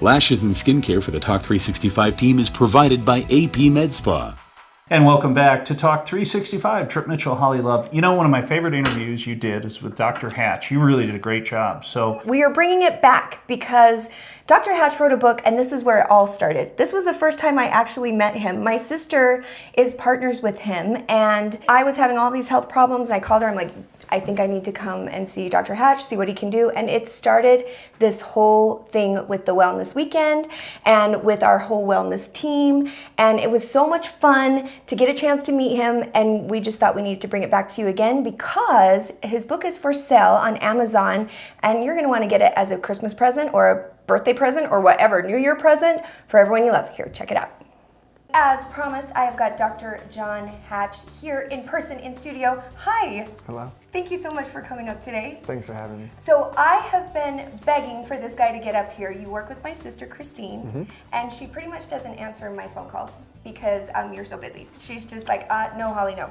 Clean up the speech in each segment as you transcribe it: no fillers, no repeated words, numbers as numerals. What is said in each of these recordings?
Lashes and skincare for the Talk 365 team is provided by AP Med Spa. And welcome back to Talk 365. Trip Mitchell, Holly Love. You know, one of my favorite interviews you did is with Dr. Hatch. You really did a great job. So we are bringing it back because Dr. Hatch wrote a book, and this is where it all started. This was the first time I actually met him. My sister is partners with him, and I was having all these health problems. I called her. I'm like, I think I need to come and see Dr. Hatch, see what he can do. And it started this whole thing with the wellness weekend and with our whole wellness team. And it was so much fun to get a chance to meet him. And we just thought we needed to bring it back to you again because his book is for sale on Amazon. And you're going to want to get it as a Christmas present or a birthday present or whatever, New Year present for everyone you love. Here, check it out. As promised, I have got Dr. John Hatch here in person in studio. Hi. Hello. Thank you so much for coming up today. Thanks for having me. So I have been begging for this guy to get up here. You work with my sister, Christine, and she pretty much doesn't answer my phone calls because you're so busy. She's just like, no, Holly, no.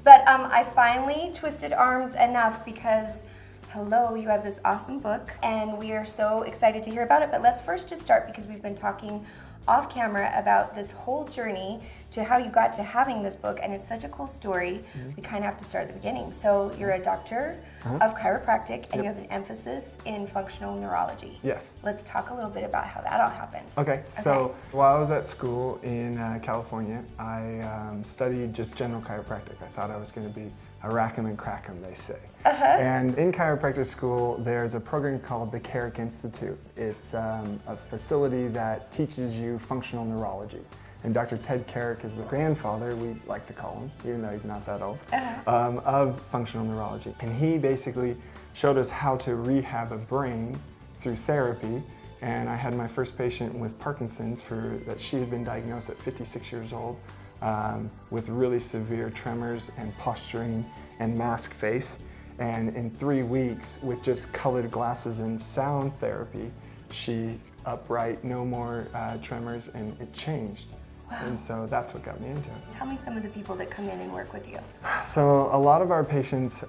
But I finally twisted arms enough because hello, you have this awesome book, and we are so excited to hear about it. But let's first just start because we've been talking off camera about this whole journey to how you got to having this book, and it's such a cool story. We kind of have to start at the beginning. So you're a doctor of chiropractic, and you have an emphasis in functional neurology. Yes. Let's talk a little bit about how that all happened. Okay. So while I was at school in California, I studied just general chiropractic. I thought I was going to be a rack 'em and crack 'em, they say. And in chiropractic school, there's a program called the Carrick Institute. It's a facility that teaches you functional neurology. And Dr. Ted Carrick is the grandfather, we like to call him, even though he's not that old, of functional neurology. And he basically showed us how to rehab a brain through therapy. And I had my first patient with Parkinson's that she had been diagnosed at 56 years old with really severe tremors and posturing and mask face. And in 3 weeks, with just colored glasses and sound therapy, she upright, no more tremors, and it changed. Wow. And so that's what got me into it. Tell me some of the people that come in and work with you. So a lot of our patients,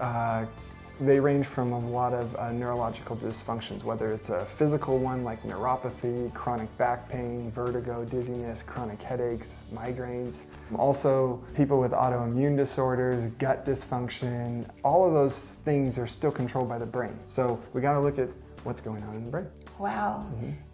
they range from a lot of neurological dysfunctions, whether it's a physical one like neuropathy, chronic back pain, vertigo, dizziness, chronic headaches, migraines. Also, people with autoimmune disorders, gut dysfunction, all of those things are still controlled by the brain. So we got to look at what's going on in the brain. Wow.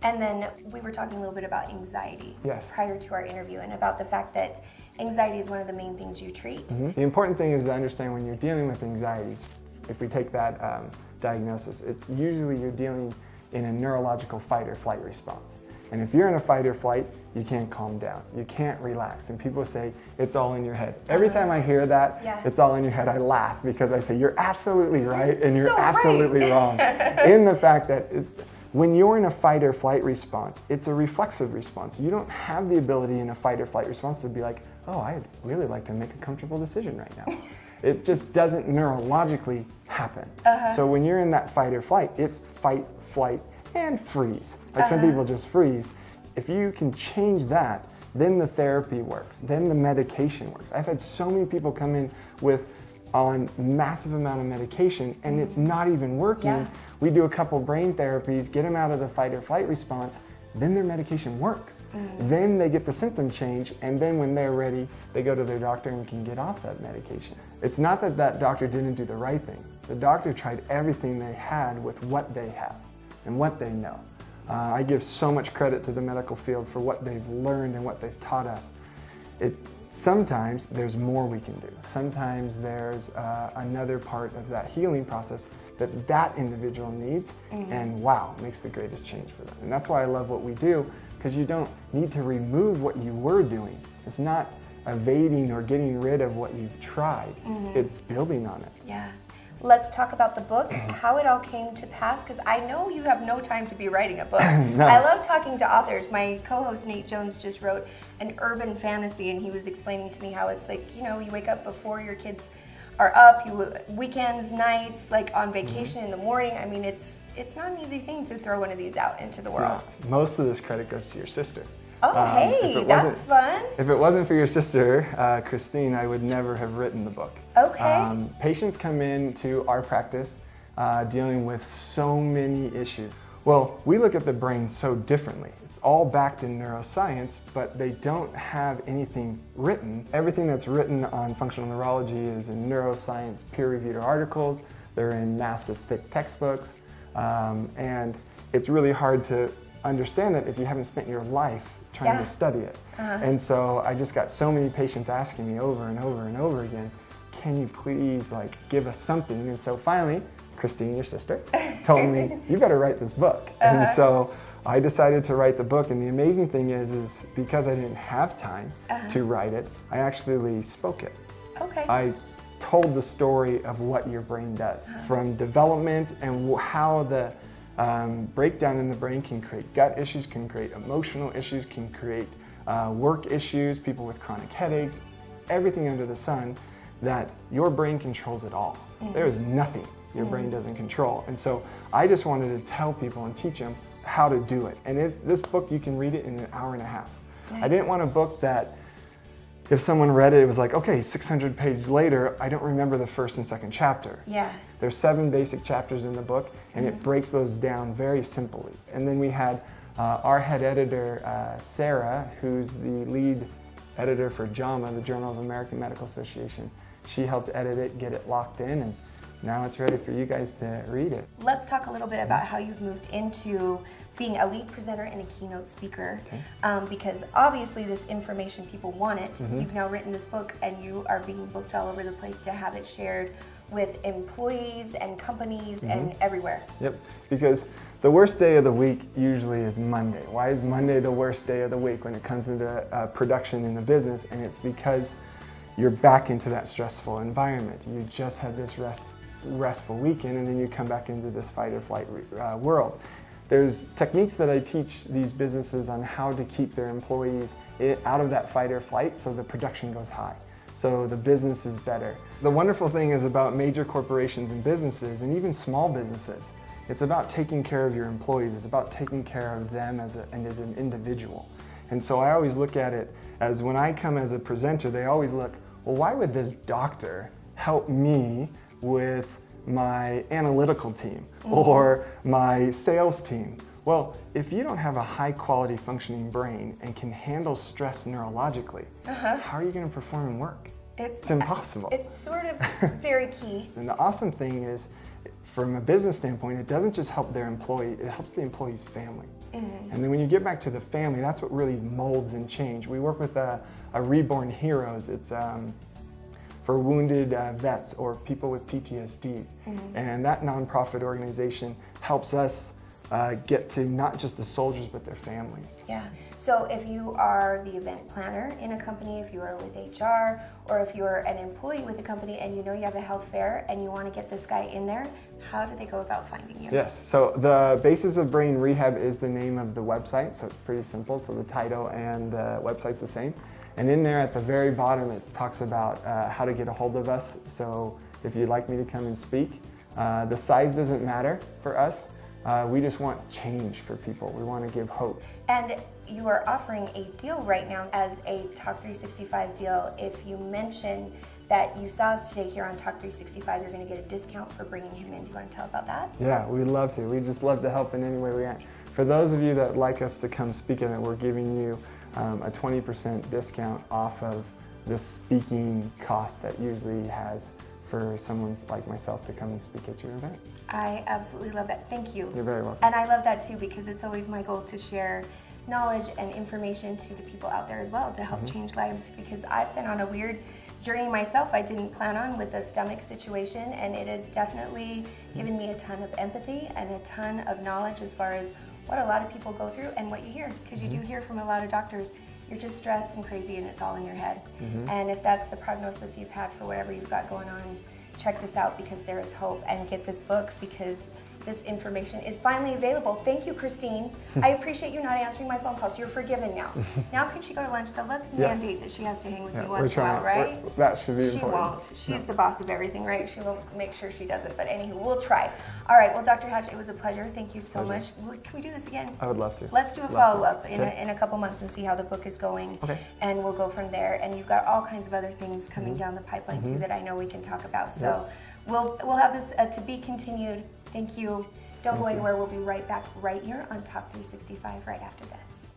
And then we were talking a little bit about anxiety prior to our interview, and about the fact that anxiety is one of the main things you treat. The important thing is to understand when you're dealing with anxieties, if we take that diagnosis, it's usually you're dealing in a neurological fight or flight response. And if you're in a fight or flight, you can't calm down. You can't relax. And people say, it's all in your head. Every time I hear that, it's all in your head, I laugh because I say, you're absolutely right and you're absolutely wrong. In the fact that when you're in a fight or flight response, it's a reflexive response. You don't have the ability in a fight or flight response to be like, oh, I'd really like to make a comfortable decision right now. It just doesn't neurologically happen. So when you're in that fight or flight, it's fight, flight, and freeze. Like some people just freeze. If you can change that, then the therapy works, then the medication works. I've had so many people come in on massive amount of medication and it's not even working. We do a couple brain therapies, get them out of the fight or flight response, then their medication works. Then they get the symptom change, and then when they're ready, they go to their doctor and can get off that medication. It's not that that doctor didn't do the right thing. The doctor tried everything they had with what they have and what they know. I give so much credit to the medical field for what they've learned and what they've taught us. Sometimes there's more we can do. Sometimes there's another part of that healing process that individual needs, and wow, makes the greatest change for them. And that's why I love what we do, because you don't need to remove what you were doing. It's not evading or getting rid of what you've tried. It's building on it. Yeah. Let's talk about the book, how it all came to pass, because I know you have no time to be writing a book. No. I love talking to authors. My co-host Nate Jones just wrote an urban fantasy, and he was explaining to me how it's like, you know, you wake up before your kids are up, weekends, nights, like on vacation in the morning. I mean, it's not an easy thing to throw one of these out into the world. Most of this credit goes to your sister. Oh, hey, that's fun. If it wasn't for your sister, Christine, I would never have written the book. Okay. Patients come into our practice dealing with so many issues. Well, we look at the brain so differently. It's all backed in neuroscience, but they don't have anything written. Everything that's written on functional neurology is in neuroscience peer-reviewed articles. They're in massive, thick textbooks, and it's really hard to understand it if you haven't spent your life trying to study it. And so I just got so many patients asking me over and over and over again, can you please like give us something? And so finally, Christine, your sister, told me, you better write this book. And so I decided to write the book, and the amazing thing is because I didn't have time to write it, I actually spoke it. Okay. I told the story of what your brain does, from development and how the breakdown in the brain can create gut issues, can create emotional issues, can create work issues, people with chronic headaches, everything under the sun, that your brain controls it all. There is nothing your brain doesn't control. And so I just wanted to tell people and teach them how to do it. And this book, you can read it in an hour and a half. Nice. I didn't want a book that if someone read it, it was like, okay, 600 pages later, I don't remember the first and second chapter. Yeah. There's 7 basic chapters in the book, and it breaks those down very simply. And then we had our head editor, Sarah, who's the lead editor for JAMA, the Journal of American Medical Association. She helped edit it, get it locked in, and now it's ready for you guys to read it. Let's talk a little bit about how you've moved into being a lead presenter and a keynote speaker, because obviously this information, people want it. You've now written this book and you are being booked all over the place to have it shared with employees and companies and everywhere. Yep, because the worst day of the week usually is Monday. Why is Monday the worst day of the week when it comes into production in the business? And it's because you're back into that stressful environment. You just had this restful weekend, and then you come back into this fight or flight world. There's techniques that I teach these businesses on how to keep their employees out of that fight or flight so the production goes high, so the business is better. The wonderful thing is about major corporations and businesses, and even small businesses, it's about taking care of your employees. It's about taking care of them as an individual. And so I always look at it as, when I come as a presenter, they always look, well, why would this doctor help me with my analytical team or my sales team? Well, if you don't have a high quality functioning brain and can handle stress neurologically, how are you going to perform in work? It's impossible. It's sort of very key. And the awesome thing is, from a business standpoint, it doesn't just help their employee, it helps the employee's family. And then when you get back to the family, that's what really molds and change. We work with a Reborn Heroes. It's for wounded vets or people with PTSD. And that nonprofit organization helps us get to not just the soldiers, but their families. Yeah. So if you are the event planner in a company, if you are with HR, or if you're an employee with a company and you know you have a health fair and you want to get this guy in there, how do they go about finding you? Yes, so the Basis of Brain Rehab is the name of the website, so it's pretty simple. So the title and the website's the same. And in there at the very bottom, it talks about how to get a hold of us. So if you'd like me to come and speak, the size doesn't matter for us. We just want change for people. We want to give hope. And you are offering a deal right now as a Talk 365 deal. If you mention that you saw us today here on Talk 365, you're going to get a discount for bringing him in. Do you want to tell about that? Yeah, we'd love to. We just love to help in any way we can. For those of you that like us to come speak at it, we're giving you a 20% discount off of the speaking cost that usually has for someone like myself to come and speak at your event. I absolutely love that. Thank you. You're very welcome. And I love that too, because it's always my goal to share knowledge and information to the people out there as well, to help change lives, because I've been on a weird journey myself I didn't plan on with the stomach situation, and it has definitely given me a ton of empathy and a ton of knowledge as far as what a lot of people go through and what you hear, because you do hear from a lot of doctors, you're just stressed and crazy and it's all in your head. And if that's the prognosis you've had for whatever you've got going on, check this out, because there is hope, and get this book, because this information is finally available. Thank you, Christine. I appreciate you not answering my phone calls. You're forgiven now. Now can she go to lunch though? Let's mandate that she has to hang with me once in a while, right? That should be She important. won't. She's the boss of everything, right? She will make sure she does it, but anywho, we'll try. All right, well, Dr. Hatch, it was a pleasure. Thank you so much. Can we do this again? I would love to. Let's do a follow-up in a couple months and see how the book is going. Okay. And we'll go from there. And you've got all kinds of other things coming down the pipeline too that I know we can talk about. So we'll have this to be continued. Thank you. Don't go you. anywhere. We'll be right back right here on Talk 365 right after this.